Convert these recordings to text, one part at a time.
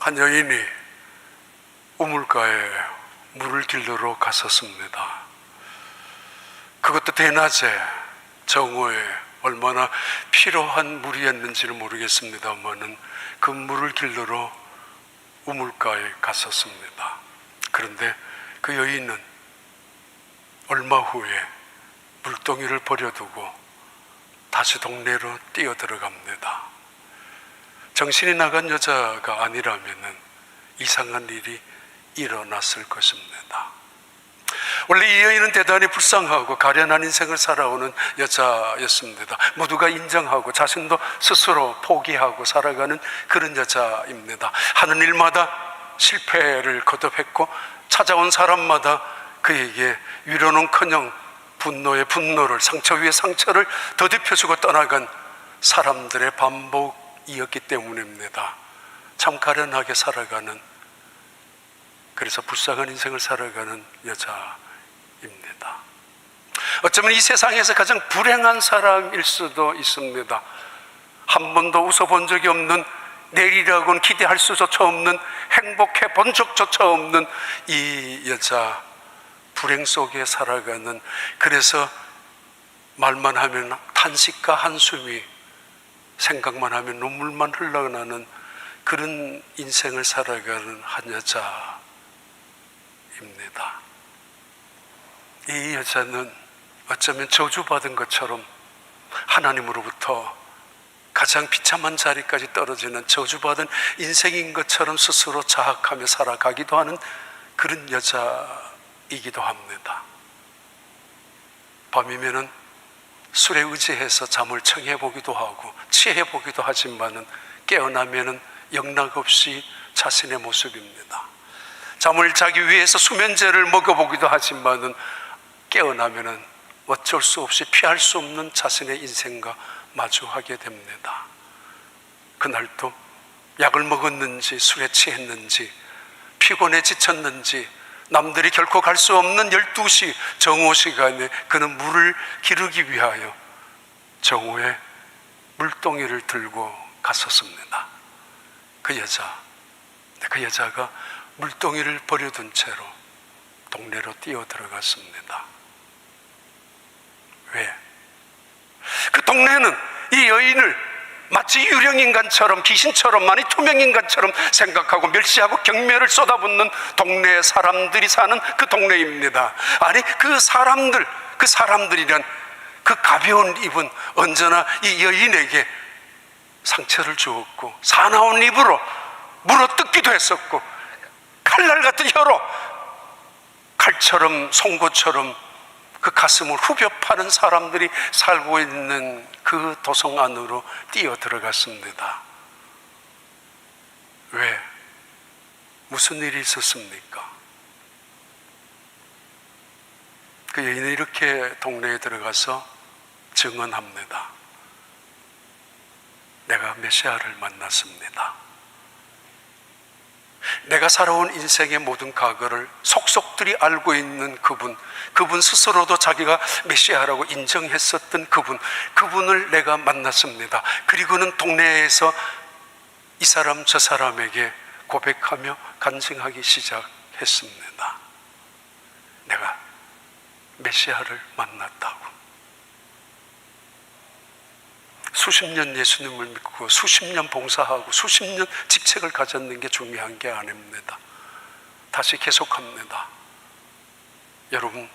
한 여인이 우물가에 물을 길러러 갔었습니다. 그것도 대낮에 정오에 얼마나 필요한 물이었는지는 모르겠습니다만은 그 물을 길러러 우물가에 갔었습니다. 그런데 그 여인은 얼마 후에 물동이를 버려두고 다시 동네로 뛰어들어갑니다. 정신이 나간 여자가 아니라면 이상한 일이 일어났을 것입니다. 원래 이 여인은 대단히 불쌍하고 가련한 인생을 살아오는 여자였습니다. 모두가 인정하고 자신도 스스로 포기하고 살아가는 그런 여자입니다. 하는 일마다 실패를 거듭했고 찾아온 사람마다 그에게 위로는커녕 분노에 분노를, 상처 위에 상처를 더듬혀주고 떠나간 사람들의 반복이었기 때문입니다. 참 가련하게 살아가는, 그래서 불쌍한 인생을 살아가는 여자입니다. 어쩌면 이 세상에서 가장 불행한 사람일 수도 있습니다. 한 번도 웃어본 적이 없는, 내일이라고는 기대할 수조차 없는, 행복해 본 적조차 없는 이 여자, 불행 속에 살아가는, 그래서 말만 하면 탄식과 한숨이, 생각만 하면 눈물만 흘러나는 그런 인생을 살아가는 한 여자입니다. 이 여자는 어쩌면 저주받은 것처럼 하나님으로부터 가장 비참한 자리까지 떨어지는 저주받은 인생인 것처럼 스스로 자학하며 살아가기도 하는 그런 여자이기도 합니다. 밤이면은 술에 의지해서 잠을 청해보기도 하고 취해보기도 하지만은 깨어나면은 영락없이 자신의 모습입니다. 잠을 자기 위해서 수면제를 먹어보기도 하지만은 깨어나면은 어쩔 수 없이 피할 수 없는 자신의 인생과 마주하게 됩니다. 그날도 약을 먹었는지 술에 취했는지 피곤해 지쳤는지 남들이 결코 갈 수 없는 12시 정오 시간에 그는 물을 기르기 위하여 정오에 물동이를 들고 갔었습니다. 그 여자가 물동이를 버려둔 채로 동네로 뛰어 들어갔습니다. 왜? 그 동네는 이 여인을 마치 유령인간처럼, 귀신처럼, 많이 투명인간처럼 생각하고 멸시하고 경멸을 쏟아붓는 동네 사람들이 사는 그 동네입니다. 아니, 그 사람들이란 그 가벼운 입은 언제나 이 여인에게 상처를 주었고 사나운 입으로 물어뜯기도 했었고 칼날 같은 혀로 칼처럼 송곳처럼 그 가슴을 후벼 파는 사람들이 살고 있는 그 도성 안으로 뛰어 들어갔습니다. 왜? 무슨 일이 있었습니까? 그 여인은 이렇게 동네에 들어가서 증언합니다. 내가 메시아를 만났습니다. 내가 살아온 인생의 모든 과거를 속속들이 알고 있는 그분 스스로도 자기가 메시아라고 인정했었던 그분을 내가 만났습니다. 그리고는 동네에서 이 사람 저 사람에게 고백하며 간증하기 시작했습니다. 내가 메시아를 만났다고. 수십 년 예수님을 믿고 수십 년 봉사하고 수십 년 직책을 가졌는 게 중요한 게 아닙니다. 다시 계속합니다. 여러분,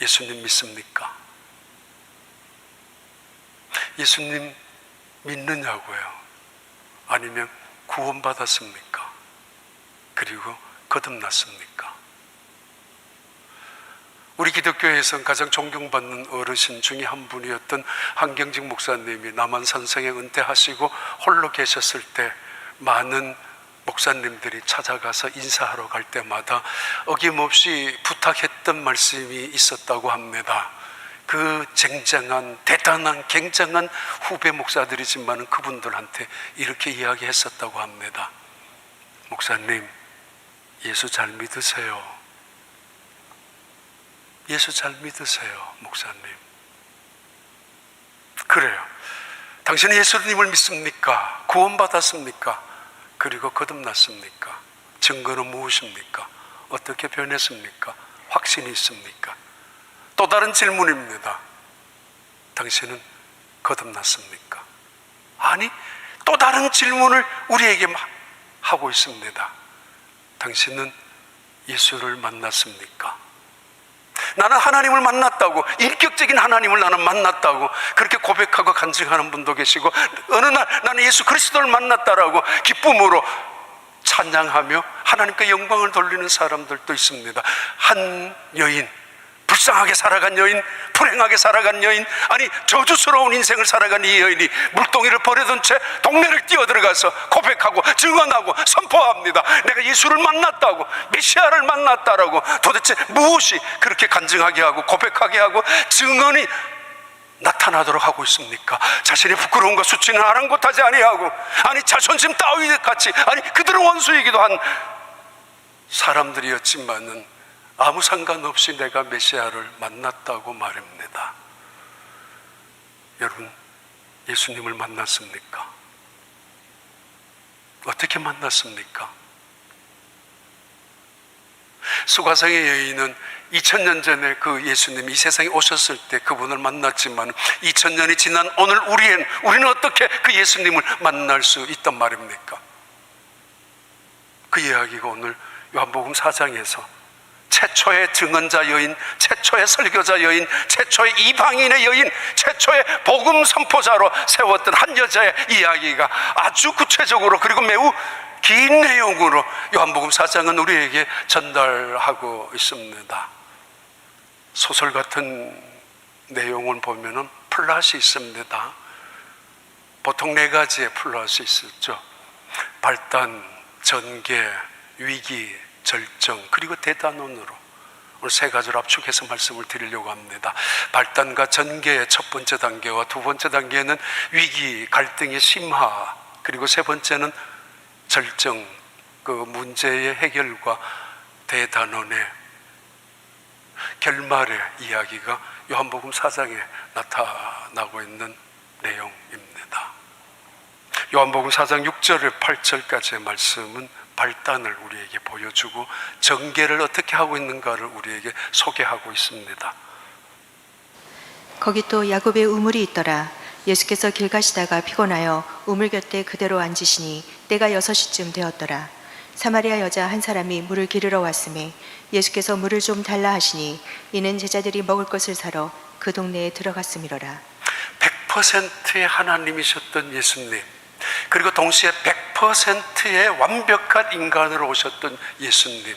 예수님 믿습니까? 예수님 믿느냐고요? 아니면 구원받았습니까? 그리고 거듭났습니까? 우리 기독교에서는 가장 존경받는 어르신 중에 한 분이었던 한경직 목사님이 남한산성에 은퇴하시고 홀로 계셨을 때 많은 목사님들이 찾아가서 인사하러 갈 때마다 어김없이 부탁했던 말씀이 있었다고 합니다. 그 쟁쟁한, 대단한, 굉장한 후배 목사들이지만 그분들한테 이렇게 이야기했었다고 합니다. 목사님, 예수 잘 믿으세요. 예수 잘 믿으세요, 목사님. 그래요. 당신은 예수님을 믿습니까? 구원받았습니까? 그리고 거듭났습니까? 증거는 무엇입니까? 어떻게 변했습니까? 확신이 있습니까? 또 다른 질문입니다. 당신은 거듭났습니까? 아니, 또 다른 질문을 우리에게 하고 있습니다. 당신은 예수를 만났습니까? 나는 하나님을 만났다고, 인격적인 하나님을 나는 만났다고 그렇게 고백하고 간증하는 분도 계시고, 어느 날 나는 예수 그리스도를 만났다라고 기쁨으로 찬양하며 하나님께 영광을 돌리는 사람들도 있습니다. 한 여인, 불쌍하게 살아간 여인, 불행하게 살아간 여인, 아니 저주스러운 인생을 살아간 이 여인이 물동이를 버려둔 채 동네를 뛰어들어가서 고백하고 증언하고 선포합니다. 내가 예수를 만났다고, 메시아를 만났다라고. 도대체 무엇이 그렇게 간증하게 하고 고백하게 하고 증언이 나타나도록 하고 있습니까? 자신의 부끄러움과 수치는 아랑곳하지 아니하고, 아니 자존심 따위 같이, 아니 그들은 원수이기도 한 사람들이었지만은 아무 상관없이 내가 메시아를 만났다고 말입니다. 여러분, 예수님을 만났습니까? 어떻게 만났습니까? 수가성의 여인은 2000년 전에 그 예수님이 이 세상에 오셨을 때 그분을 만났지만 2000년이 지난 오늘 우리는 어떻게 그 예수님을 만날 수 있단 말입니까? 그 이야기가 오늘 요한복음 4장에서 최초의 증언자 여인, 최초의 설교자 여인, 최초의 이방인의 여인, 최초의 복음 선포자로 세웠던 한 여자의 이야기가 아주 구체적으로 그리고 매우 긴 내용으로 요한복음 4장은 우리에게 전달하고 있습니다. 소설 같은 내용을 보면은 플롯이 있습니다. 보통 4가지의 플롯이 있었죠. 발단, 전개, 위기, 절정, 그리고 대단원으로 오늘 3가지로 압축해서 말씀을 드리려고 합니다. 발단과 전개의 첫 번째 단계와 두 번째 단계는 위기, 갈등의 심화, 그리고 세 번째는 절정, 그 문제의 해결과 대단원의 결말의 이야기가 요한복음 4장에 나타나고 있는 내용입니다. 요한복음 4장 6절에 8절까지의 말씀은 발단을 우리에게 보여주고 전개를 어떻게 하고 있는가를 우리에게 소개하고 있습니다. 거기 또 야곱의 우물이 있더라. 예수께서 길 가시다가 피곤하여 우물 곁에 그대로 앉으시니 때가 6시쯤 되었더라. 사마리아 여자 한 사람이 물을 기르러 왔음에 예수께서 물을 좀 달라 하시니 이는 제자들이 먹을 것을 사러 그 동네에 들어갔음이로라. 100%의 하나님이셨던 예수님, 그리고 동시에 100%의 완벽한 인간으로 오셨던 예수님,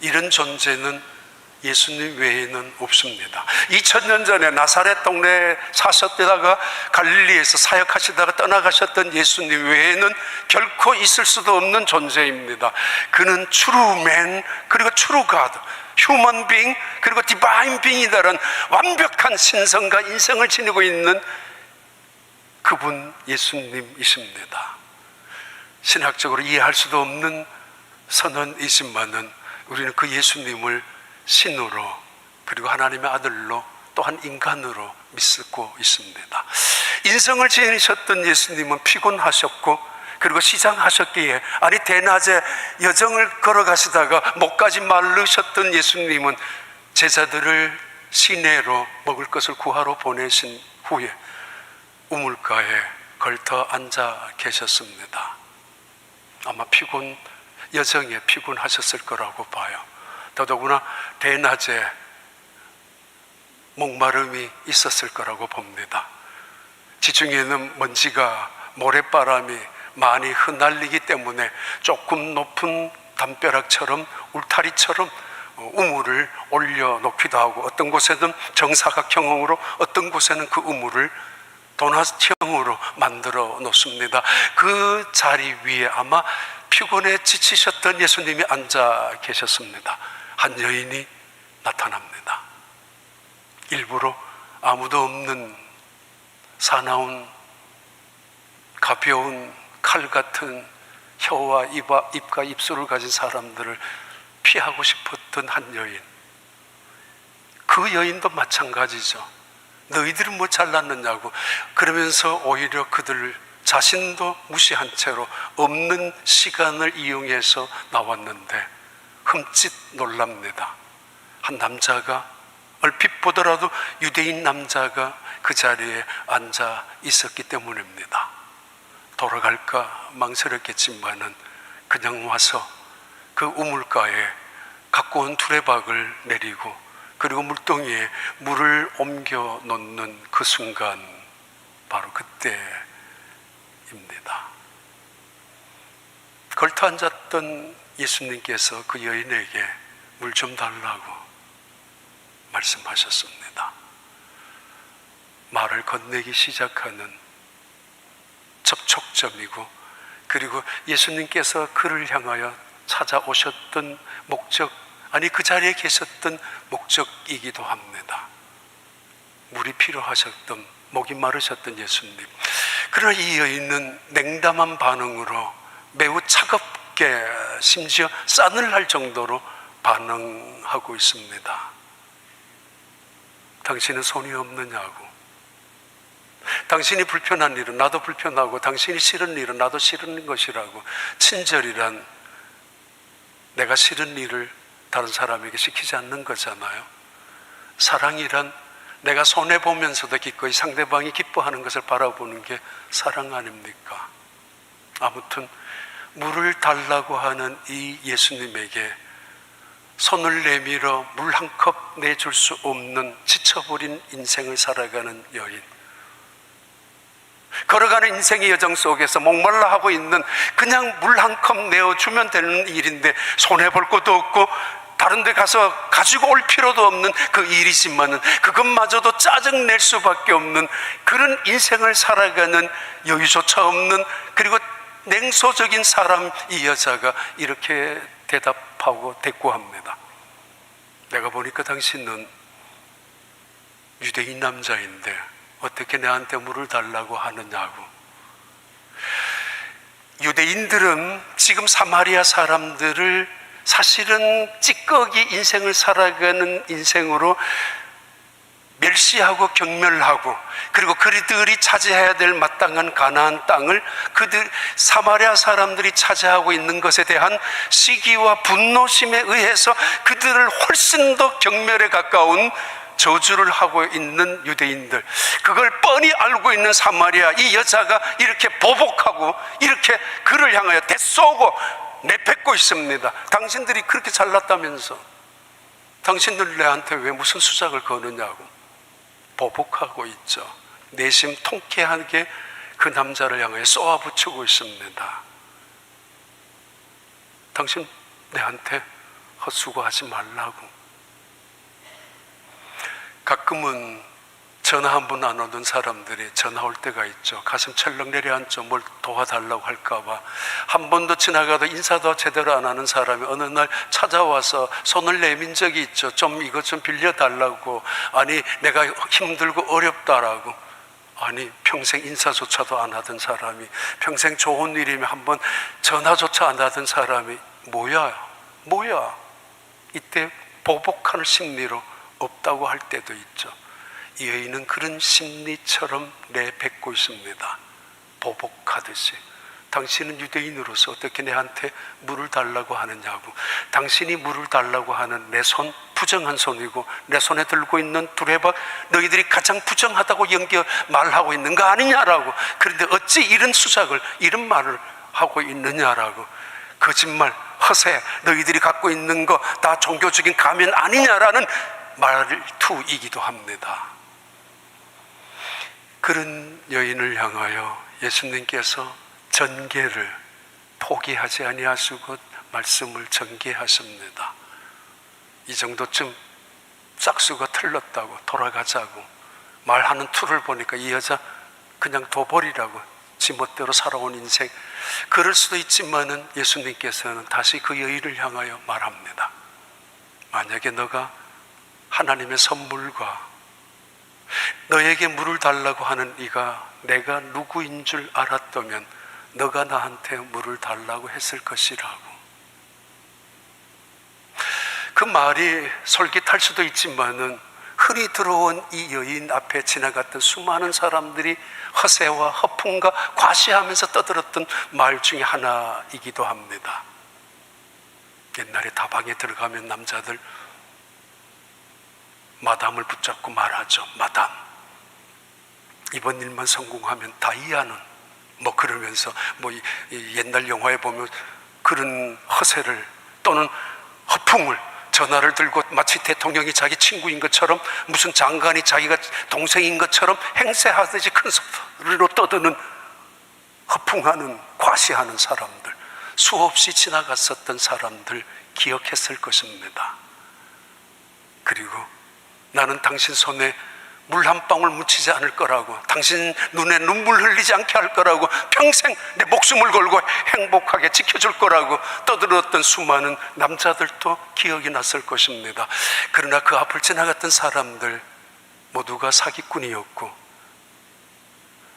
이런 존재는 예수님 외에는 없습니다. 2000년 전에 나사렛 동네에 사셨다가 갈릴리에서 사역하시다가 떠나가셨던 예수님 외에는 결코 있을 수도 없는 존재입니다. 그는 트루맨, 그리고 트루가드, 휴먼 빙, 그리고 디바인 빙이다라는 완벽한 신성과 인성을 지니고 있는 그분 예수님이십니다. 신학적으로 이해할 수도 없는 선언이지만은 우리는 그 예수님을 신으로, 그리고 하나님의 아들로, 또한 인간으로 믿고 있습니다. 인성을 지니셨던 예수님은 피곤하셨고, 그리고 시장하셨기에, 아니 대낮에 여정을 걸어가시다가 목까지 마르셨던 예수님은 제자들을 시내로 먹을 것을 구하러 보내신 후에 우물가에 걸터 앉아 계셨습니다. 아마 여정에 피곤하셨을 거라고 봐요. 더더구나 대낮에 목마름이 있었을 거라고 봅니다. 지중해는 먼지가, 모래바람이 많이 흩날리기 때문에 조금 높은 담벼락처럼, 울타리처럼 우물을 올려놓기도 하고, 어떤 곳에는 정사각형으로, 어떤 곳에는 그 우물을 도넛형으로 만들어 놓습니다. 그 자리 위에 아마 피곤해 지치셨던 예수님이 앉아 계셨습니다. 한 여인이 나타납니다. 일부러 아무도 없는 사나운 가벼운 칼 같은 혀와 입과 입술을 가진 사람들을 피하고 싶었던 한 여인, 그 여인도 마찬가지죠. 너희들은 뭐 잘났느냐고 그러면서 오히려 그들을 자신도 무시한 채로 없는 시간을 이용해서 나왔는데 흠칫 놀랍니다. 한 남자가, 얼핏 보더라도 유대인 남자가 그 자리에 앉아 있었기 때문입니다. 돌아갈까 망설였겠지만은 그냥 와서 그 우물가에 갖고 온 두레박을 내리고 그리고 물동이에 물을 옮겨 놓는 그 순간, 바로 그때입니다. 걸터 앉았던 예수님께서 그 여인에게 물 좀 달라고 말씀하셨습니다. 말을 건네기 시작하는 접촉점이고, 그리고 예수님께서 그를 향하여 찾아오셨던 목적, 아니 그 자리에 계셨던 목적이기도 합니다. 물이 필요하셨던, 목이 마르셨던 예수님. 그러나 이 여인은 냉담한 반응으로 매우 차갑게, 심지어 싸늘할 정도로 반응하고 있습니다. 당신은 손이 없느냐고. 당신이 불편한 일은 나도 불편하고, 당신이 싫은 일은 나도 싫은 것이라고. 친절이란 내가 싫은 일을 다른 사람에게 시키지 않는 거잖아요. 사랑이란 내가 손해보면서도 기꺼이 상대방이 기뻐하는 것을 바라보는 게 사랑 아닙니까? 아무튼 물을 달라고 하는 이 예수님에게 손을 내밀어 물 한 컵 내줄 수 없는 지쳐버린 인생을 살아가는 여인, 걸어가는 인생의 여정 속에서 목말라 하고 있는, 그냥 물 한 컵 내어주면 되는 일인데 손해볼 것도 없고 다른 데 가서 가지고 올 필요도 없는 그 일이지만은 그것마저도 짜증낼 수밖에 없는 그런 인생을 살아가는 여유조차 없는, 그리고 냉소적인 사람, 이 여자가 이렇게 대답하고 대꾸합니다. 내가 보니까 당신은 유대인 남자인데 어떻게 내한테 물을 달라고 하느냐고. 유대인들은 지금 사마리아 사람들을 사실은 찌꺼기 인생을 살아가는 인생으로 멸시하고 경멸하고, 그리고 그들이 차지해야 될 마땅한 가나안 땅을 그들 사마리아 사람들이 차지하고 있는 것에 대한 시기와 분노심에 의해서 그들을 훨씬 더 경멸에 가까운 저주를 하고 있는 유대인들, 그걸 뻔히 알고 있는 사마리아 이 여자가 이렇게 보복하고 이렇게 그를 향하여 대쏘고 내뱉고 있습니다. 당신들이 그렇게 잘났다면서 당신들 내한테 왜 무슨 수작을 거느냐고 보복하고 있죠. 내심 통쾌하게 그 남자를 향해 쏘아붙이고 있습니다. 당신 내한테 헛수고하지 말라고. 가끔은 전화 한 번 안 오던 사람들이 전화 올 때가 있죠. 가슴 철렁 내려앉죠. 뭘 도와달라고 할까봐. 한 번도 지나가도 인사도 제대로 안 하는 사람이 어느 날 찾아와서 손을 내민 적이 있죠. 좀 이것 좀 빌려달라고. 아니 내가 힘들고 어렵다라고. 아니 평생 인사조차도 안 하던 사람이, 평생 좋은 일이면 한 번 전화조차 안 하던 사람이 뭐야 이때 보복하는 심리로 없다고 할 때도 있죠. 이 여인은 그런 심리처럼 내뱉고 있습니다. 보복하듯이. 당신은 유대인으로서 어떻게 내한테 물을 달라고 하느냐고. 당신이 물을 달라고 하는 내 손 부정한 손이고, 내 손에 들고 있는 두레박 너희들이 가장 부정하다고 말하고 있는 거 아니냐라고. 그런데 어찌 이런 수작을, 이런 말을 하고 있느냐라고. 거짓말, 허세, 너희들이 갖고 있는 거 다 종교적인 가면 아니냐라는 말투이기도 합니다. 그런 여인을 향하여 예수님께서 전개를 포기하지 아니하시고 말씀을 전개하십니다. 이 정도쯤 짝수가 틀렸다고, 돌아가자고 말하는 투를 보니까 이 여자 그냥 둬버리라고, 지멋대로 살아온 인생. 그럴 수도 있지만은 예수님께서는 다시 그 여인을 향하여 말합니다. 만약에 너가 하나님의 선물과 너에게 물을 달라고 하는 이가 내가 누구인 줄 알았다면 너가 나한테 물을 달라고 했을 것이라고. 그 말이 솔깃할 수도 있지만은 흔히 들어온 이 여인 앞에 지나갔던 수많은 사람들이 허세와 허풍과 과시하면서 떠들었던 말 중에 하나이기도 합니다. 옛날에 다방에 들어가면 남자들 마담을 붙잡고 말하죠. 마담, 이번 일만 성공하면 다이아는 뭐 그러면서 뭐 이 옛날 영화에 보면 그런 허세를 또는 허풍을, 전화를 들고 마치 대통령이 자기 친구인 것처럼, 무슨 장관이 자기가 동생인 것처럼 행세하듯이 큰 소리로 떠드는, 허풍하는, 과시하는 사람들, 수없이 지나갔었던 사람들 기억했을 것입니다. 그리고 나는 당신 손에 물 한 방울 묻히지 않을 거라고, 당신 눈에 눈물 흘리지 않게 할 거라고, 평생 내 목숨을 걸고 행복하게 지켜줄 거라고 떠들었던 수많은 남자들도 기억이 났을 것입니다. 그러나 그 앞을 지나갔던 사람들 모두가 사기꾼이었고,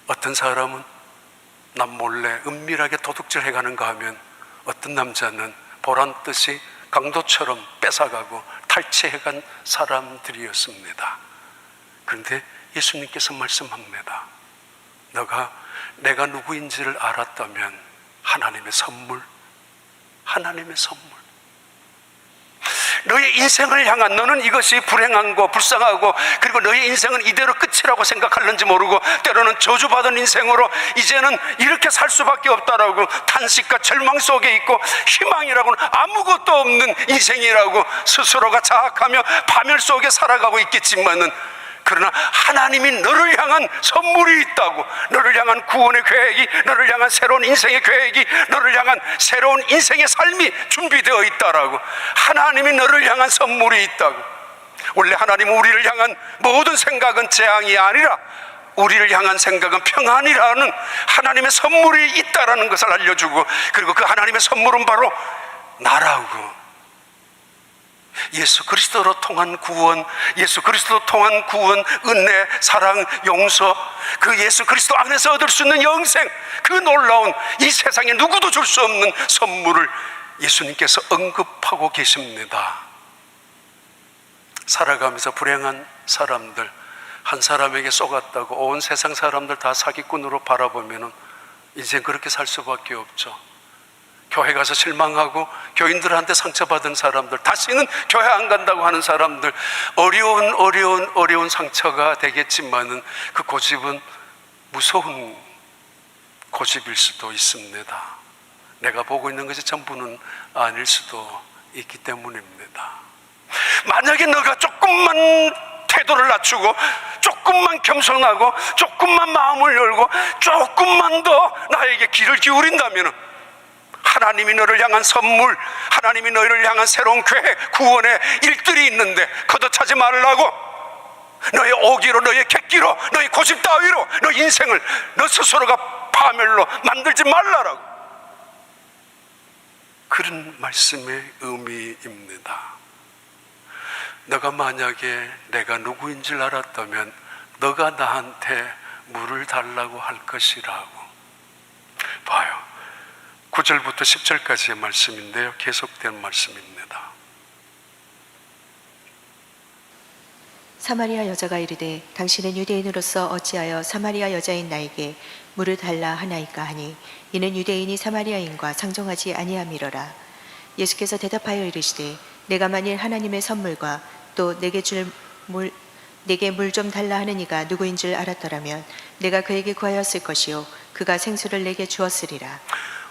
어떤 사람은 남 몰래 은밀하게 도둑질 해가는가 하면 어떤 남자는 보란듯이 강도처럼 뺏어가고 탈취해간 사람들이었습니다. 그런데 예수님께서 말씀합니다. 내가 누구인지를 알았다면 하나님의 선물, 하나님의 선물. 너의 인생을 향한, 너는 이것이 불행하고 불쌍하고 그리고 너의 인생은 이대로 끝이라고 생각하는지 모르고 때로는 저주받은 인생으로 이제는 이렇게 살 수밖에 없다라고 탄식과 절망 속에 있고 희망이라고는 아무것도 없는 인생이라고 스스로가 자학하며 파멸 속에 살아가고 있겠지만은, 그러나 하나님이 너를 향한 선물이 있다고, 너를 향한 구원의 계획이, 너를 향한 새로운 인생의 계획이, 너를 향한 새로운 인생의 삶이 준비되어 있다라고, 하나님이 너를 향한 선물이 있다고. 원래 하나님은 우리를 향한 모든 생각은 재앙이 아니라 우리를 향한 생각은 평안이라는 하나님의 선물이 있다라는 것을 알려주고, 그리고 그 하나님의 선물은 바로 나라고, 예수 그리스도로 통한 구원, 예수 그리스도로 통한 구원, 은혜, 사랑, 용서, 그 예수 그리스도 안에서 얻을 수 있는 영생, 그 놀라운 이 세상에 누구도 줄 수 없는 선물을 예수님께서 언급하고 계십니다. 살아가면서 불행한 사람들, 한 사람에게 속았다고 온 세상 사람들 다 사기꾼으로 바라보면 인생 그렇게 살 수밖에 없죠. 교회 가서 실망하고 교인들한테 상처받은 사람들, 다시는 교회 안 간다고 하는 사람들, 어려운 상처가 되겠지만은 그 고집은 무서운 고집일 수도 있습니다. 내가 보고 있는 것이 전부는 아닐 수도 있기 때문입니다. 만약에 너가 조금만 태도를 낮추고 조금만 겸손하고 조금만 마음을 열고 조금만 더 나에게 귀를 기울인다면 하나님이 너를 향한 선물, 하나님이 너를 향한 새로운 계획, 구원의 일들이 있는데 걷어차지 말라고, 너의 오기로, 너의 객기로, 너의 고집 따위로 너 인생을 너 스스로가 파멸로 만들지 말라라고, 그런 말씀의 의미입니다. 너가 만약에 내가 누구인 줄 알았다면 너가 나한테 물을 달라고 할 것이라고. 봐요, 9절부터 10절까지의 말씀인데요, 계속된 말씀입니다. 사마리아 여자가 이르되 당신은 유대인으로서 어찌하여 사마리아 여자인 나에게 물을 달라 하나이까 하니, 이는 유대인이 사마리아인과 상종하지 아니함이로라. 예수께서 대답하여 이르시되 내가 만일 하나님의 선물과 또 내게 물 좀 달라 하는 이가 누구인 줄 알았더라면 내가 그에게 구하였을 것이요 그가 생수를 내게 주었으리라.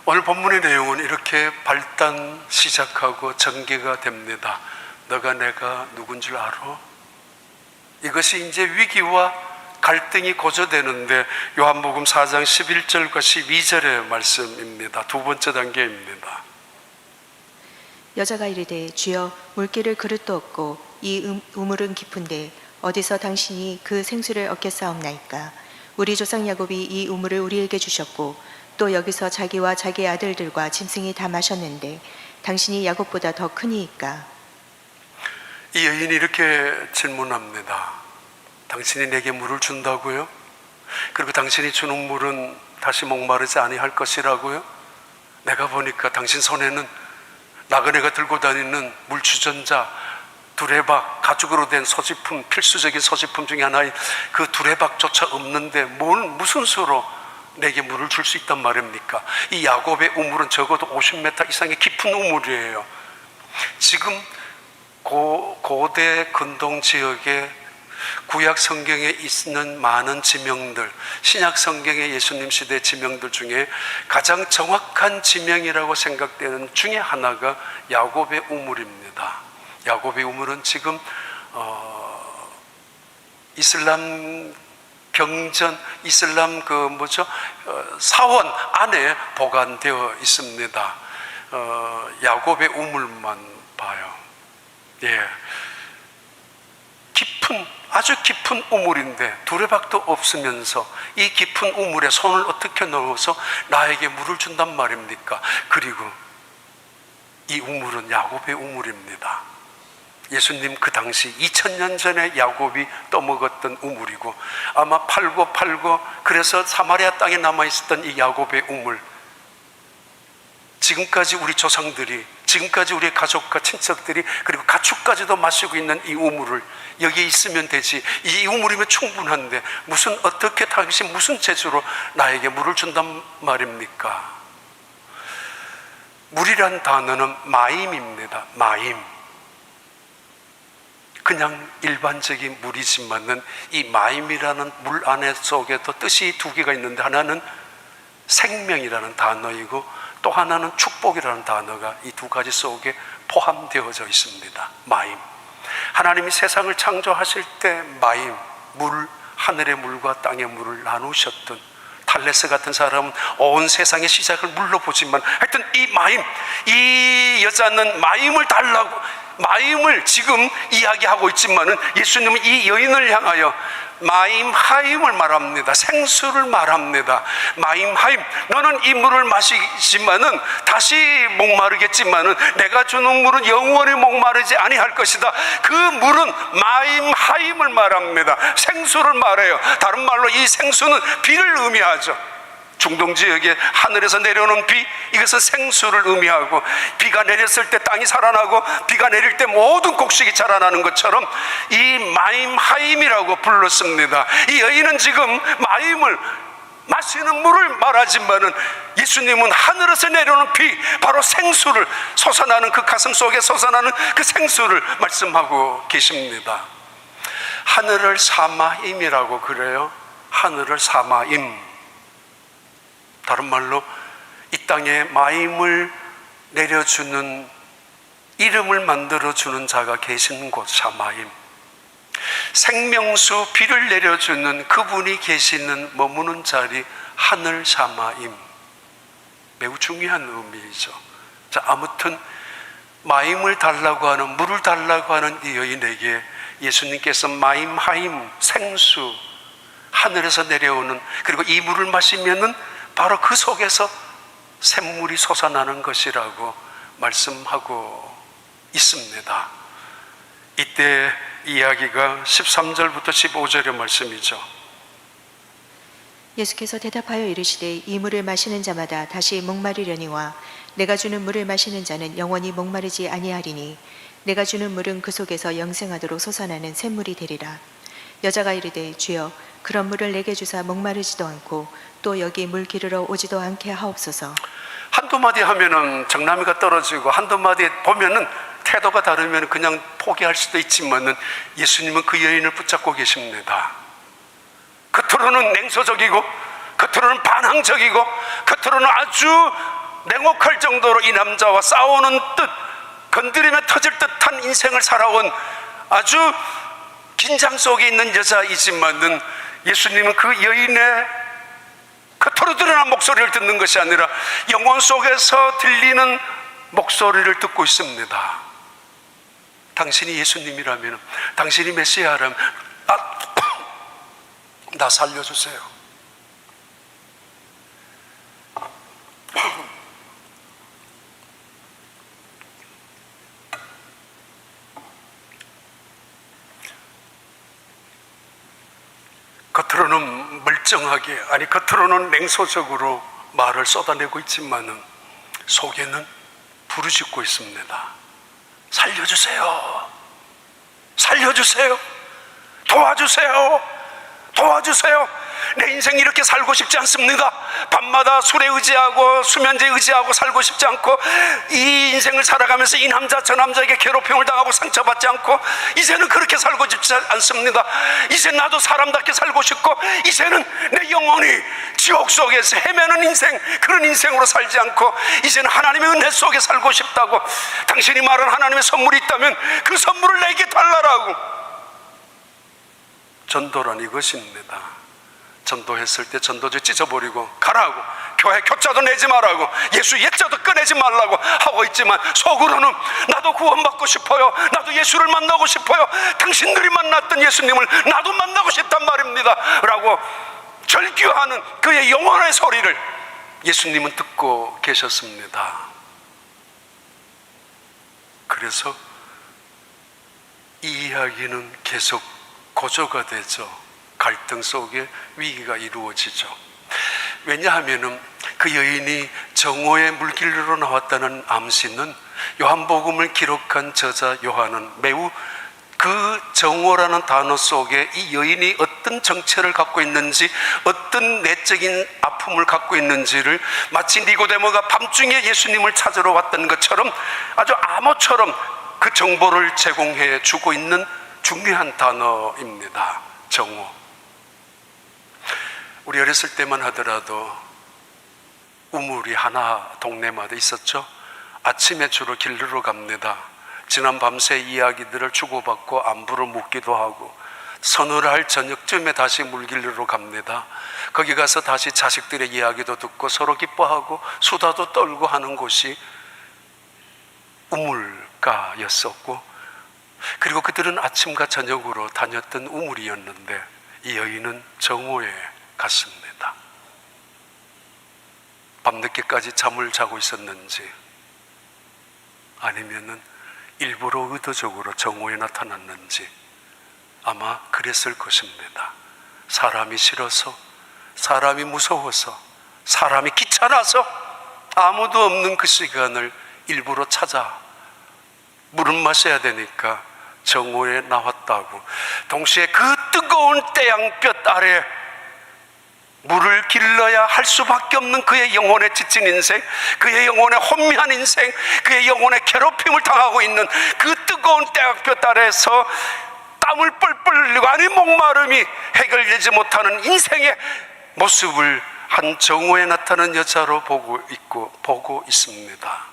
오늘 본문의 내용은 이렇게 발단 시작하고 전개가 됩니다. 너가 내가 누군 줄 알아? 이것이 이제 위기와 갈등이 고조되는데 요한복음 4장 11절과 12절의 말씀입니다. 두 번째 단계입니다. 여자가 이르되 주여, 물기를 그릇도 없고 이 우물은 깊은데 어디서 당신이 그 생수를 얻겠사옵나이까? 우리 조상 야곱이 이 우물을 우리에게 주셨고 또 여기서 자기와 자기 아들들과 짐승이 다 마셨는데 당신이 야곱보다 더 크니이까? 이 여인이 이렇게 질문합니다. 당신이 내게 물을 준다고요? 그리고 당신이 주는 물은 다시 목마르지 아니할 것이라고요? 내가 보니까 당신 손에는 나그네가 들고 다니는 물 주전자 두레박, 가죽으로 된 소지품, 필수적인 소지품 중에 하나인 그 두레박조차 없는데 무슨 수로 내게 물을 줄 수 있단 말입니까? 이 야곱의 우물은 적어도 50m 이상의 깊은 우물이에요. 지금 고대 근동 지역에 구약 성경에 있는 많은 지명들, 신약 성경의 예수님 시대 지명들 중에 가장 정확한 지명이라고 생각되는 중에 하나가 야곱의 우물입니다. 야곱의 우물은 지금 이슬람 경전, 이슬람 사원 안에 보관되어 있습니다. 야곱의 우물만 봐요. 예. 아주 깊은 우물인데 두레박도 없으면서 이 깊은 우물에 손을 어떻게 넣어서 나에게 물을 준단 말입니까? 그리고 이 우물은 야곱의 우물입니다. 예수님 그 당시 2000년 전에 야곱이 떠먹었던 우물이고, 아마 팔고 그래서 사마리아 땅에 남아있었던 이 야곱의 우물, 지금까지 우리 조상들이, 지금까지 우리의 가족과 친척들이, 그리고 가축까지도 마시고 있는 이 우물을 여기에 있으면 되지, 이 우물이면 충분한데 어떻게 당신 무슨 재주로 나에게 물을 준단 말입니까? 물이란 단어는 마임입니다. 마임. 그냥 일반적인 물이지만은 이 마임이라는 물 안에 속에도 뜻이 두 개가 있는데, 하나는 생명이라는 단어이고 또 하나는 축복이라는 단어가 이 두 가지 속에 포함되어져 있습니다. 마임. 하나님이 세상을 창조하실 때 마임, 물, 하늘의 물과 땅의 물을 나누셨던 탈레스 같은 사람은 온 세상의 시작을 물로 보지만, 하여튼 이 마임, 이 여자는 마임을 달라고, 마임을 지금 이야기하고 있지만은 예수님은 이 여인을 향하여 마임하임을 말합니다. 생수를 말합니다. 마임하임, 너는 이 물을 마시지만은 다시 목마르겠지만은 내가 주는 물은 영원히 목마르지 아니할 것이다. 그 물은 마임하임을 말합니다. 생수를 말해요. 다른 말로 이 생수는 비를 의미하죠. 중동 지역에 하늘에서 내려오는 비, 이것은 생수를 의미하고, 비가 내렸을 때 땅이 살아나고 비가 내릴 때 모든 곡식이 자라나는 것처럼 이 마임하임이라고 불렀습니다. 이 여인은 지금 마임을, 마시는 물을 말하지만은 예수님은 하늘에서 내려오는 비, 바로 생수를, 솟아나는 그 가슴 속에 솟아나는 그 생수를 말씀하고 계십니다. 하늘을 사마임이라고 그래요. 하늘을 사마임. 다른 말로 이 땅에 마임을 내려주는, 이름을 만들어주는 자가 계신 곳, 사마임. 생명수, 비를 내려주는 그분이 계시는 머무는 자리, 하늘 사마임. 매우 중요한 의미이죠. 자, 아무튼 마임을 달라고 하는, 물을 달라고 하는 이 여인에게 예수님께서 마임하임, 생수, 하늘에서 내려오는, 그리고 이 물을 마시면은 바로 그 속에서 샘물이 솟아나는 것이라고 말씀하고 있습니다. 이때 이야기가 13절부터 15절의 말씀이죠. 예수께서 대답하여 이르시되 이 물을 마시는 자마다 다시 목마르려니와 내가 주는 물을 마시는 자는 영원히 목마르지 아니하리니 내가 주는 물은 그 속에서 영생하도록 솟아나는 샘물이 되리라. 여자가 이르되 주여 그런 물을 내게 주사 목마르지도 않고 또 여기 물 기르러 오지도 않게 하옵소서. 한두 마디 하면은 정나미가 떨어지고, 한두 마디 보면은 태도가 다르면 그냥 포기할 수도 있지만은 예수님은 그 여인을 붙잡고 계십니다. 겉으로는 냉소적이고, 겉으로는 반항적이고, 겉으로는 아주 냉혹할 정도로 이 남자와 싸우는 듯, 건드리면 터질 듯한 인생을 살아온 아주 긴장 속에 있는 여자이지만은 예수님은 그 여인의 겉으로 드러난 목소리를 듣는 것이 아니라 영혼 속에서 들리는 목소리를 듣고 있습니다. 당신이 예수님이라면, 당신이 메시아라면 나 살려주세요. 겉으로는 멀쩡하게, 아니 겉으로는 냉소적으로 말을 쏟아내고 있지만은 속에는 부르짖고 있습니다. 살려주세요. 살려주세요. 도와주세요. 도와주세요. 내 인생 이렇게 살고 싶지 않습니다. 밤마다 술에 의지하고 수면제에 의지하고 살고 싶지 않고, 이 인생을 살아가면서 이 남자 저 남자에게 괴롭힘을 당하고 상처받지 않고, 이제는 그렇게 살고 싶지 않습니다. 이제 나도 사람답게 살고 싶고, 이제는 내 영혼이 지옥 속에서 헤매는 인생, 그런 인생으로 살지 않고, 이제는 하나님의 은혜 속에 살고 싶다고. 당신이 말한 하나님의 선물이 있다면 그 선물을 내게 달라라고. 전도란 이것입니다. 전도했을 때 전도지 찢어버리고 가라고, 교회 교자도 내지 말라고, 예수 옛자도 꺼내지 말라고 하고 있지만, 속으로는 나도 구원받고 싶어요, 나도 예수를 만나고 싶어요, 당신들이 만났던 예수님을 나도 만나고 싶단 말입니다 라고 절규하는 그의 영혼의 소리를 예수님은 듣고 계셨습니다. 그래서 이 이야기는 계속 고조가 되죠. 갈등 속에 위기가 이루어지죠. 왜냐하면 그 여인이 정오의 물길로 나왔다는 암시는 요한복음을 기록한 저자 요한은 매우 그 정오라는 단어 속에 이 여인이 어떤 정체를 갖고 있는지, 어떤 내적인 아픔을 갖고 있는지를 마치 니고데모가 밤중에 예수님을 찾으러 왔던 것처럼 아주 암호처럼 그 정보를 제공해 주고 있는 중요한 단어입니다. 정오. 우리 어렸을 때만 하더라도 우물이 하나 동네마다 있었죠. 아침에 주로 길르러 갑니다. 지난 밤새 이야기들을 주고받고 안부를 묻기도 하고, 서늘할 저녁쯤에 다시 물길르러 갑니다. 거기 가서 다시 자식들의 이야기도 듣고 서로 기뻐하고 수다도 떨고 하는 곳이 우물가였었고, 그리고 그들은 아침과 저녁으로 다녔던 우물이었는데, 이 여인은 정오에 갔습니다. 밤늦게까지 잠을 자고 있었는지, 아니면은 일부러 의도적으로 정오에 나타났는지 아마 그랬을 것입니다. 사람이 싫어서, 사람이 무서워서, 사람이 귀찮아서 아무도 없는 그 시간을 일부러 찾아 물을 마셔야 되니까 정오에 나왔다고. 동시에 그 뜨거운 태양볕 아래 물을 길러야 할 수밖에 없는 그의 영혼에 지친 인생, 그의 영혼에 혼미한 인생, 그의 영혼에 괴롭힘을 당하고 있는 그 뜨거운 태양볕 아래에서 땀을 뻘뻘 흘리고, 아니 목마름이 해결되지 못하는 인생의 모습을 한 정오에 나타난 여자로 보고 있습니다.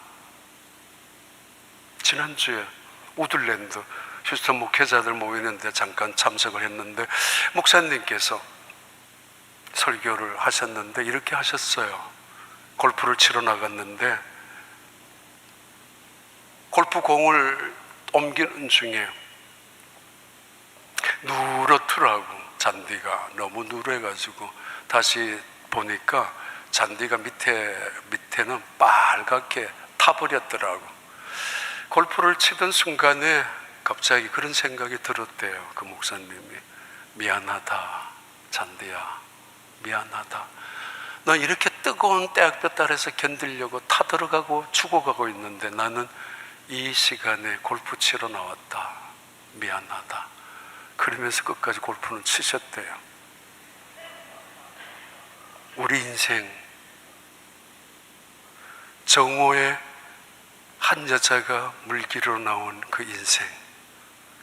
지난주에 우들랜드 휴스턴 목회자들 모이는데 잠깐 참석을 했는데, 목사님께서 설교를 하셨는데 이렇게 하셨어요. 골프를 치러 나갔는데 골프공을 옮기는 중에 누렇더라고. 잔디가 너무 누래가지고 다시 보니까 잔디가 밑에는 빨갛게 타버렸더라고. 골프를 치던 순간에 갑자기 그런 생각이 들었대요. 그 목사님이, 미안하다 잔디야, 미안하다. 너 이렇게 뜨거운 태양볕 아래서 견디려고 타들어가고 죽어가고 있는데 나는 이 시간에 골프 치러 나왔다, 미안하다. 그러면서 끝까지 골프는 치셨대요. 우리 인생, 정오에 한 여자가 물길로 나온 그 인생,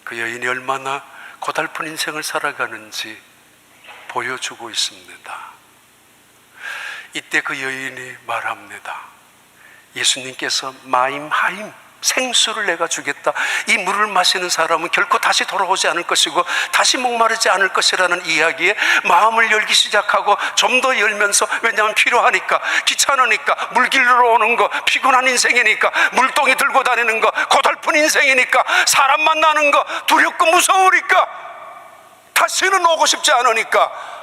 그 여인이 얼마나 고달픈 인생을 살아가는지 보여주고 있습니다. 이때 그 여인이 말합니다. 예수님께서 마임하임, 생수를 내가 주겠다. 이 물을 마시는 사람은 결코 다시 돌아오지 않을 것이고 다시 목마르지 않을 것이라는 이야기에 마음을 열기 시작하고 좀 더 열면서, 왜냐하면 필요하니까, 귀찮으니까, 물길로 오는 거, 피곤한 인생이니까, 물동이 들고 다니는 거, 고달픈 인생이니까, 사람 만나는 거 두렵고 무서우니까, 다시는 오고 싶지 않으니까,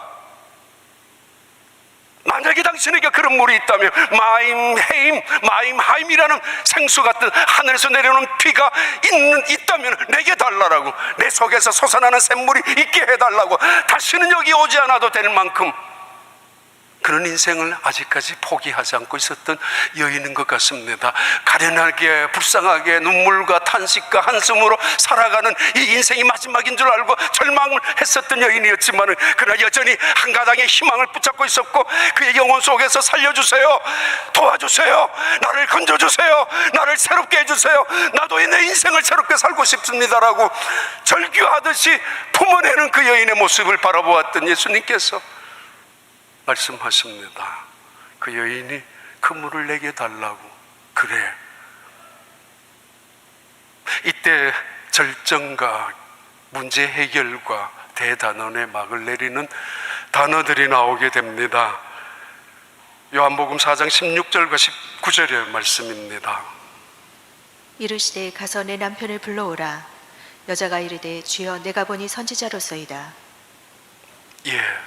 만약에 당신에게 그런 물이 있다면 마임하임이라는 생수 같은 하늘에서 내려오는 피가 있다면 내게 달라라고, 내 속에서 솟아나는 샘물이 있게 해달라고, 다시는 여기 오지 않아도 될 만큼 그런 인생을 아직까지 포기하지 않고 있었던 여인인 것 같습니다. 가련하게 불쌍하게 눈물과 탄식과 한숨으로 살아가는 이 인생이 마지막인 줄 알고 절망을 했었던 여인이었지만, 그러나 여전히 한 가닥의 희망을 붙잡고 있었고, 그의 영혼 속에서 살려주세요, 도와주세요, 나를 건져주세요, 나를 새롭게 해주세요, 나도 내 인생을 새롭게 살고 싶습니다라고 절규하듯이 품어내는 그 여인의 모습을 바라보았던 예수님께서 말씀하십니다. 그 여인이 그 물을 내게 달라고. 그래, 이때 절정과 문제 해결과 대단원의 막을 내리는 단어들이 나오게 됩니다. 요한복음 4장 16절과 19절의 말씀입니다. 이르시되 가서 내 남편을 불러오라. 여자가 이르되 주여 내가 보니 선지자로소이다. 예,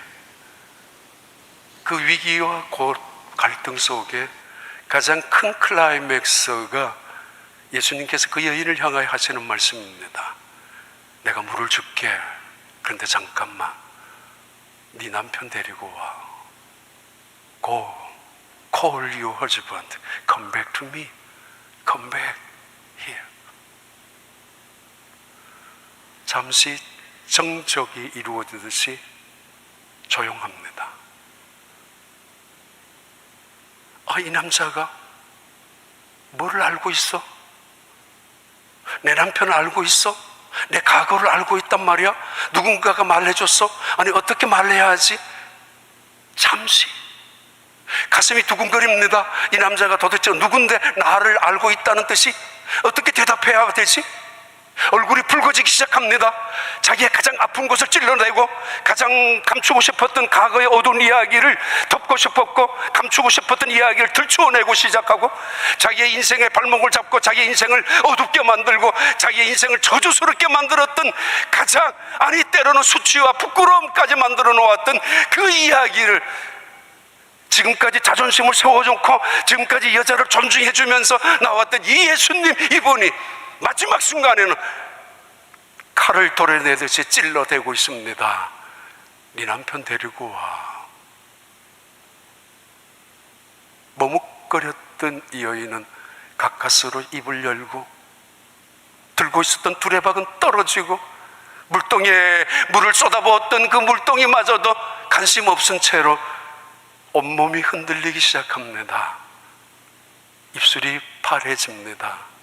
그 위기와 곧 갈등 속에 가장 큰 클라이맥스가 예수님께서 그 여인을 향하여 하시는 말씀입니다. 내가 물을 줄게. 그런데 잠깐만, 네 남편 데리고 와. Go, call your husband, come back to me, come back here. 잠시 정적이 이루어지듯이 조용합니다. 이 남자가 뭐를 알고 있어? 내 남편을 알고 있어? 내 과거를 알고 있단 말이야? 누군가가 말해줬어? 아니, 어떻게 말해야 하지? 잠시 가슴이 두근거립니다. 이 남자가 도대체 누군데 나를 알고 있다는 뜻이? 어떻게 대답해야 되지? 얼굴이 붉어지기 시작합니다. 자기의 가장 아픈 곳을 찔러내고 가장 감추고 싶었던 과거의 어두운 이야기를 덮고 싶었고 감추고 싶었던 이야기를 들추어내고 시작하고, 자기의 인생의 발목을 잡고 자기의 인생을 어둡게 만들고 자기의 인생을 저주스럽게 만들었던 가장, 아니 때로는 수치와 부끄러움까지 만들어 놓았던 그 이야기를, 지금까지 자존심을 세워놓고 지금까지 여자를 존중해주면서 나왔던 이 예수님, 이분이 마지막 순간에는 칼을 도려내듯이 찔러대고 있습니다. 네 남편 데리고 와. 머뭇거렸던 이 여인은 가까스로 입을 열고 들고 있었던 두레박은 떨어지고 물동이에 물을 쏟아부었던 그 물동이마저도 관심 없은 채로 온몸이 흔들리기 시작합니다. 입술이 파래집니다.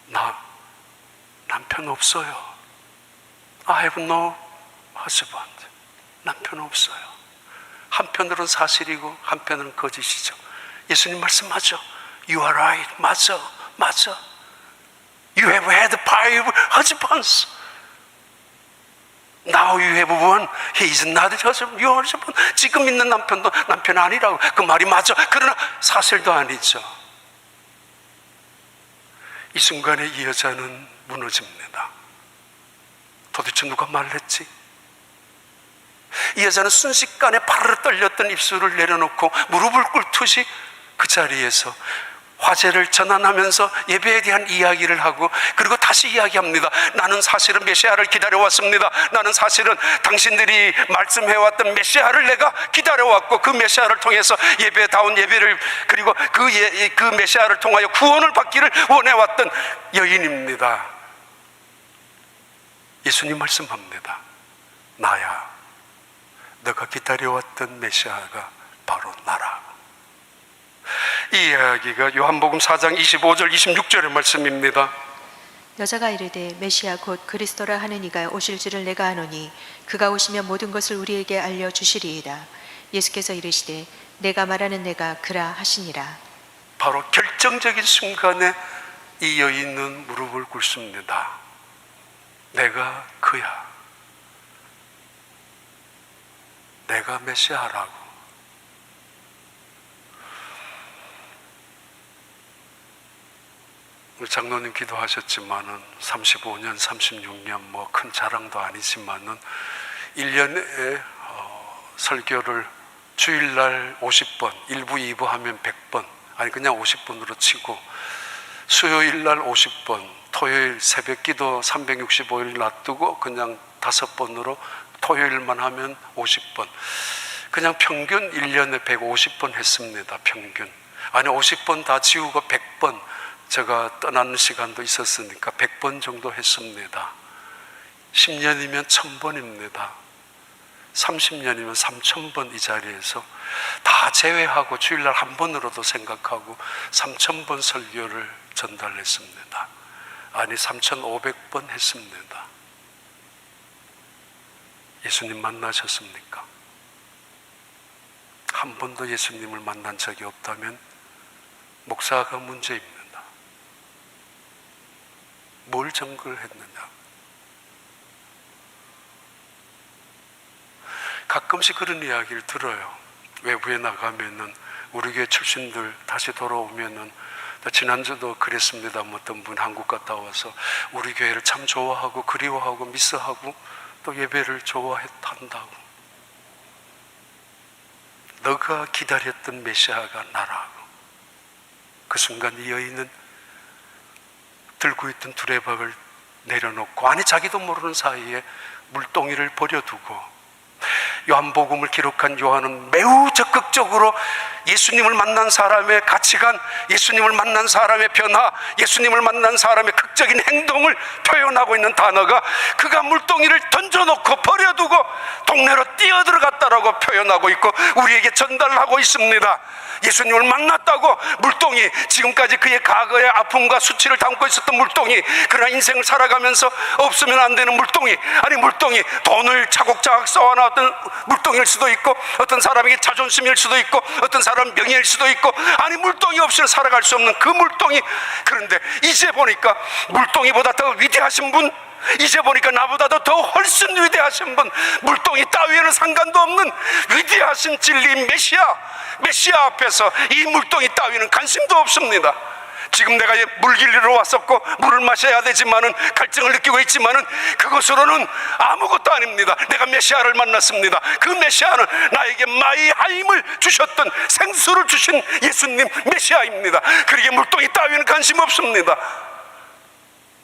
나 남편 없어요. I have no husband. 남편 없어요. 한편으로는 사실이고 한편으로는 거짓이죠. 예수님 말씀하죠. You are right. 맞아. You have had 5 husbands. Now you have one. He is not your husband. 지금 있는 남편도 남편 아니라고. 그 말이 맞아. 그러나 사실도 아니죠. 이 순간에 이 여자는 무너집니다. 도대체 누가 말했지? 이 여자는 순식간에 파르르 떨렸던 입술을 내려놓고 무릎을 꿇듯이 그 자리에서 화제를 전환하면서 예배에 대한 이야기를 하고, 그리고 다시 이야기합니다. 나는 사실은 메시아를 기다려왔습니다. 나는 사실은 당신들이 말씀해왔던 메시아를 내가 기다려왔고, 그 메시아를 통해서 예배다운 예배를, 그리고 그 메시아를 통하여 구원을 받기를 원해왔던 여인입니다. 예수님 말씀합니다. 나야. 너가 기다려왔던 메시아가 바로 나라. 이 이야기가 요한복음 4장 25절 26절의 말씀입니다. 여자가 이르되 메시아 곧 그리스도라 하는 이가 오실 줄을 내가 아노니 그가 오시면 모든 것을 우리에게 알려주시리이다. 예수께서 이르시되 내가 말하는 내가 그라 하시니라. 바로 결정적인 순간에 이 여인은 무릎을 꿇습니다. 내가 그야. 내가 메시아라고. 장로님 기도하셨지만은 35년, 36년 뭐 큰 자랑도 아니지만은 1년에 설교를 주일날 50번, 1부, 2부 하면 100번, 아니 그냥 50번으로 치고 수요일날 50번, 토요일 새벽기도 365일 놔두고 그냥 5번으로 토요일만 하면 50번. 그냥 평균 1년에 150번 했습니다. 평균. 아니 50번 다 지우고 100번, 제가 떠나는 시간도 있었으니까 100번 정도 했습니다. 10년이면 1000번입니다. 30년이면 3000번 이 자리에서 다 제외하고 주일날 한 번으로도 생각하고 3000번 설교를 전달했습니다. 아니 3500번 했습니다. 예수님 만나셨습니까? 한 번도 예수님을 만난 적이 없다면 목사가 문제입니다. 뭘 증거를 했느냐? 가끔씩 그런 이야기를 들어요. 외부에 나가면은 우리 교회 출신들 다시 돌아오면은, 지난주도 그랬습니다. 어떤 분 한국 갔다 와서 우리 교회를 참 좋아하고 그리워하고 미스하고 또 예배를 좋아한다고. 너가 기다렸던 메시아가 나라고. 그 순간 이 여인은 들고 있던 두레박을 내려놓고, 아니 자기도 모르는 사이에 물동이를 버려두고, 요한복음을 기록한 요한은 매우 적극적으로 예수님을 만난 사람의 가치관, 예수님을 만난 사람의 변화, 예수님을 만난 사람의 극적인 행동을 표현하고 있는 단어가, 그가 물동이를 던져놓고 버려두고 동네로 뛰어들어갔다라고 표현하고 있고 우리에게 전달하고 있습니다. 예수님을 만났다고 물동이, 지금까지 그의 과거의 아픔과 수치를 담고 있었던 물동이, 그러나 인생을 살아가면서 없으면 안 되는 물동이, 아니 물동이 돈을 차곡차곡 쌓아놨던 물동일 수도 있고, 어떤 사람에게 자존심일 수도 있고, 어떤 사람 명예일 수도 있고, 아니 물동이 없이는 살아갈 수 없는 그 물동이. 그런데 이제 보니까 물동이보다 더 위대하신 분, 이제 보니까 나보다도 더 훨씬 위대하신 분, 물동이 따위에는 상관도 없는 위대하신 진리 메시아 앞에서 이 물동이 따위는 관심도 없습니다. 지금 내가 물 길리러 왔었고 물을 마셔야 되지만은, 갈증을 느끼고 있지만은 그것으로는 아무것도 아닙니다. 내가 메시아를 만났습니다. 그 메시아는 나에게 마이하임을 주셨던, 생수를 주신 예수님 메시아입니다. 그러기에 물동이 따위는 관심 없습니다.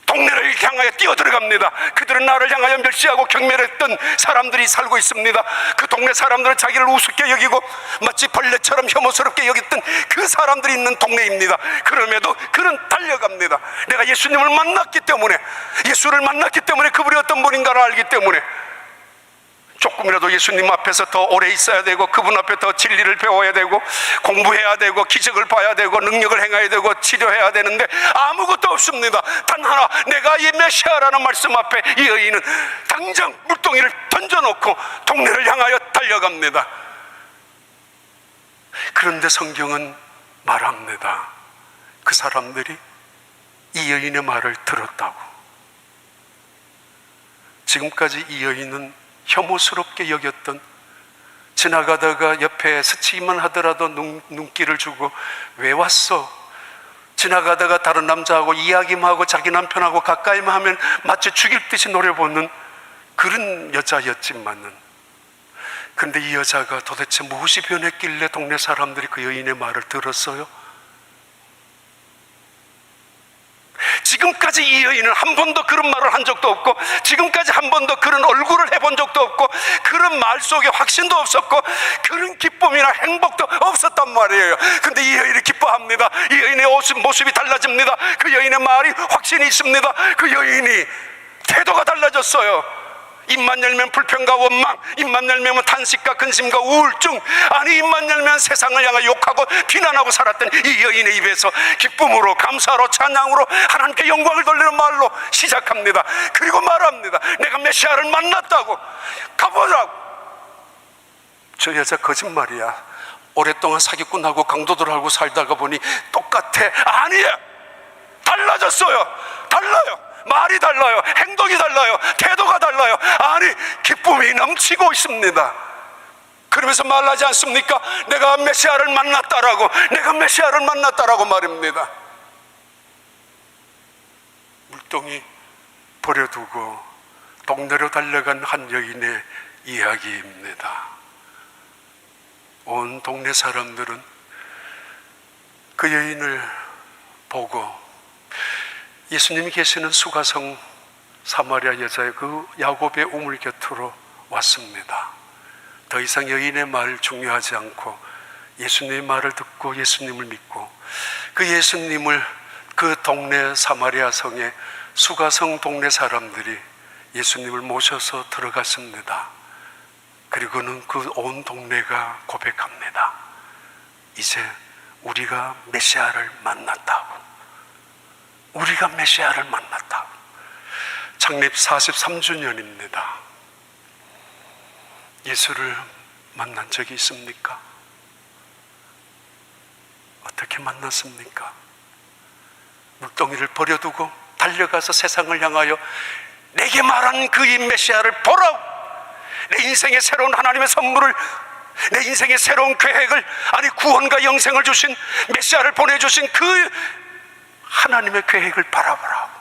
동네를 향하여 뛰어들어갑니다. 그들은 나를 향하여 멸시하고 경멸했던 사람들이 살고 있습니다. 그 동네 사람들은 자기를 우습게 여기고 마치 벌레처럼 혐오스럽게 여겼던 그 사람들이 있는 동네입니다. 그럼에도 그는 달려갑니다. 내가 예수님을 만났기 때문에, 예수를 만났기 때문에, 그분이 어떤 분인가를 알기 때문에 조금이라도 예수님 앞에서 더 오래 있어야 되고, 그분 앞에 더 진리를 배워야 되고, 공부해야 되고, 기적을 봐야 되고, 능력을 행해야 되고, 치료해야 되는데 아무것도 없습니다. 단 하나, 내가 이 메시아라는 말씀 앞에 이 여인은 당장 물동이를 던져놓고 동네를 향하여 달려갑니다. 그런데 성경은 말합니다. 그 사람들이 이 여인의 말을 들었다고. 지금까지 이 여인은 혐오스럽게 여겼던, 지나가다가 옆에 스치기만 하더라도 눈길을 주고 왜 왔어? 지나가다가 다른 남자하고 이야기만 하고 자기 남편하고 가까이만 하면 마치 죽일 듯이 노려보는 그런 여자였지만은, 그런데 이 여자가 도대체 무엇이 변했길래 동네 사람들이 그 여인의 말을 들었어요? 지금까지 이 여인은 한 번도 그런 말을 한 적도 없고, 지금까지 한 번도 그런 얼굴을 해본 적도 없고, 그런 말 속에 확신도 없었고, 그런 기쁨이나 행복도 없었단 말이에요. 근데 이 여인이 기뻐합니다. 이 여인의 모습이 달라집니다. 그 여인의 말이 확신이 있습니다. 그 여인이 태도가 달라졌어요. 입만 열면 불평과 원망, 입만 열면 탄식과 근심과 우울증, 아니 입만 열면 세상을 향해 욕하고 비난하고 살았던 이 여인의 입에서 기쁨으로, 감사로, 찬양으로 하나님께 영광을 돌리는 말로 시작합니다. 그리고 말합니다. 내가 메시아를 만났다고. 가보라고. 저 여자 거짓말이야. 오랫동안 사기꾼하고 강도들하고 살다가 보니 똑같아. 아니야, 달라졌어요. 달라요. 말이 달라요. 행동이 달라요. 태도가 달라요. 아니 기쁨이 넘치고 있습니다. 그러면서 말하지 않습니까? 내가 메시아를 만났다라고, 내가 메시아를 만났다라고 말입니다. 물동이 버려두고 동네로 달려간 한 여인의 이야기입니다. 온 동네 사람들은 그 여인을 보고 예수님이 계시는 수가성 사마리아 여자의 그 야곱의 우물 곁으로 왔습니다. 더 이상 여인의 말 중요하지 않고 예수님의 말을 듣고 예수님을 믿고 그 예수님을 그 동네 사마리아 성의 수가성 동네 사람들이 예수님을 모셔서 들어갔습니다. 그리고는 그 온 동네가 고백합니다. 이제 우리가 메시아를 만났다고. 우리가 메시아를 만났다고. 창립 43주년입니다. 예수를 만난 적이 있습니까? 어떻게 만났습니까? 물동이를 버려두고 달려가서 세상을 향하여 내게 말한 그 이 메시아를 보라고, 내 인생의 새로운 하나님의 선물을, 내 인생의 새로운 계획을, 아니 구원과 영생을 주신 메시아를 보내주신 그 하나님의 계획을 바라보라고.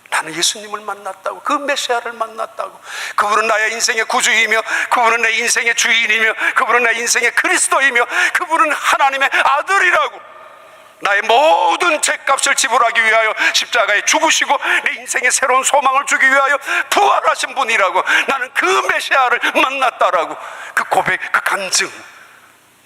나는 예수님을 만났다고, 그 메시아를 만났다고. 그분은 나의 인생의 구주이며, 그분은 내 인생의 주인이며, 그분은 내 인생의 그리스도이며, 그분은 하나님의 아들이라고. 나의 모든 죄값을 지불하기 위하여 십자가에 죽으시고 내 인생의 새로운 소망을 주기 위하여 부활하신 분이라고. 나는 그 메시아를 만났다라고. 그 고백, 그 간증,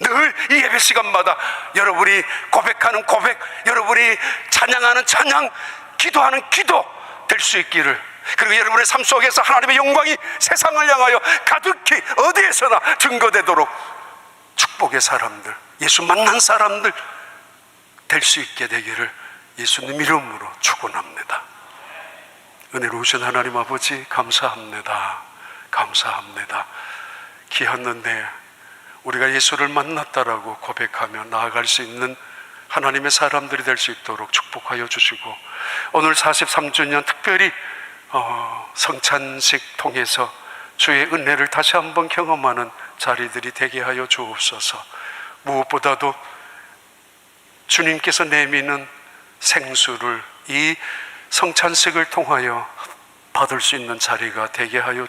늘 이 예배 시간마다 여러분이 고백하는 고백, 여러분이 찬양하는 찬양, 기도하는 기도 될 수 있기를, 그리고 여러분의 삶 속에서 하나님의 영광이 세상을 향하여 가득히 어디에서나 증거되도록 축복의 사람들, 예수 만난 사람들 될 수 있게 되기를 예수님 이름으로 축원합니다. 은혜로우신 하나님 아버지, 감사합니다. 감사합니다. 귀한 은혜, 우리가 예수를 만났다라고 고백하며 나아갈 수 있는 하나님의 사람들이 될 수 있도록 축복하여 주시고, 오늘 43주년 특별히 성찬식 통해서 주의 은혜를 다시 한번 경험하는 자리들이 되게 하여 주옵소서. 무엇보다도 주님께서 내미는 생수를 이 성찬식을 통하여 받을 수 있는 자리가 되게 하여